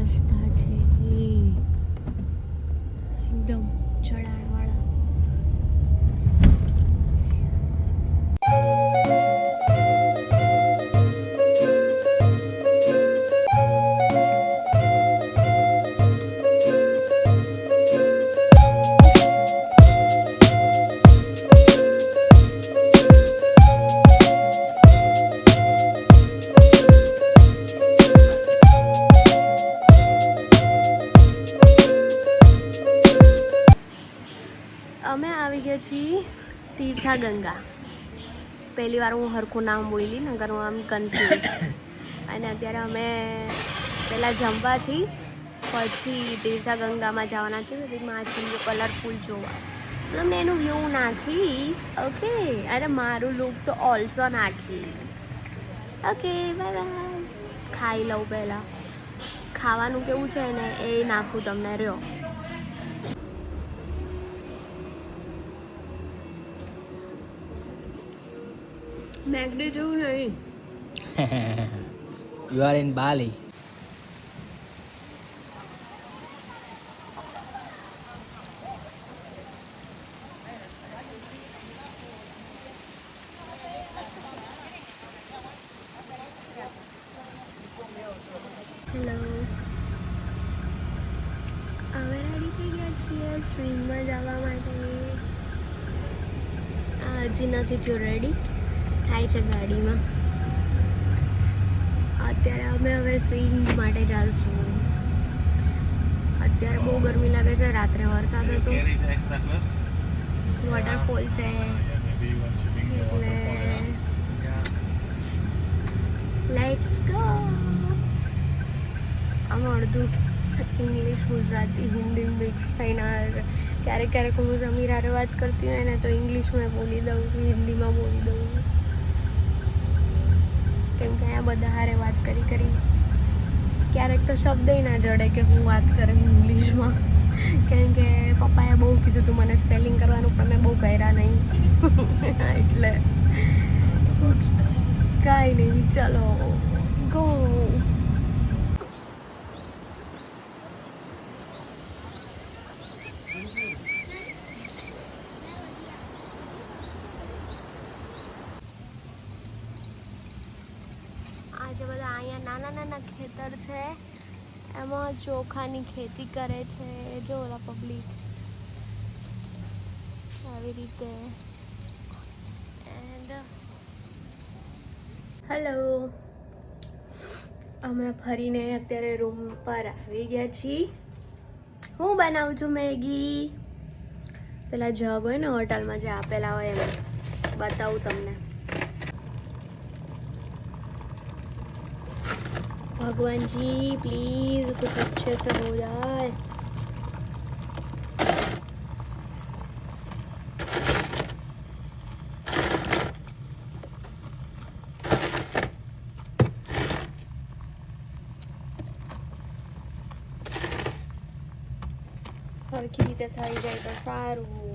રસ્તા છે એકદમ ચઢાણવાળા. અમે આવી ગયા છીએ તીર્થા ગંગા. પહેલી વાર હું હરખું નામ બોલી નગર હું આમ કન્ફ્યુઝ. અને અત્યારે અમે પહેલાં જમવા છીએ, પછી તીર્થા ગંગામાં જવાના છે. બધી માછલીઓ કલરફુલ જોવા. તમને એનું વ્યૂ નાખીશ. ઓકે, અને મારું લુક તો ઓલ્સો નાખીશ. Okay, bye bye. ખાઈ લઉં પહેલાં. ખાવાનું કેવું છે ને એ નાખું તમને. રહ્યો મેગડી જેવું નહીં. You are in Bali. Hello, અમે રેડી થઈ ગયા છીએ સ્વિંગમાં જવા માટે. હજી નથી થયો રેડી, થાય છે ગાડીમાં. અત્યારે અમે હવે સ્વિંગ માટે જઈશું. અત્યારે બહુ ગરમી લાગે છે. રાત્રે વરસાદ હતો, વોટરફોલ છે એટલે લેટ્સ ગો. આમાં અડધું ઇંગ્લિશ, ગુજરાતી, હિન્દી મિક્સ થઈને ક્યારેક ક્યારેક હું જમીર હારે વાત કરતી હોય ને તો ઇંગ્લિશમાં બોલી દઉં છું, હિન્દીમાં બોલી દઉં છું. કેમ કે અહીંયા બધા હારે વાત કરી ક્યારેક તો શબ્દ ના જડે કે હું વાત કરું ઇંગ્લિશમાં. કેમ કે પપ્પાએ બહુ કીધું તું મને સ્પેલિંગ કરવાનું, પણ મેં બહુ કર્યા નહીં. એટલે કાંઈ નહીં, ચલો ગો. આજે બધા અહીંયા નાના નાના ખેતર છે, એમાં ચોખાની ખેતી કરે છે. જો ઓલા પબ્લિક આવી રીતે. એન્ડ હેલો, અમે ફરીને અત્યારે રૂમ પર આવી ગયા છીએ. હું બનાવું છું મેગી. પેલા જગ હોય ને હોટલમાં જે આપેલા હોય એમ બતાવું તમને. भगवान जी प्लीज कुछ अच्छे से हो जाए. સરખી રીતે થઈ જાય તો સારું.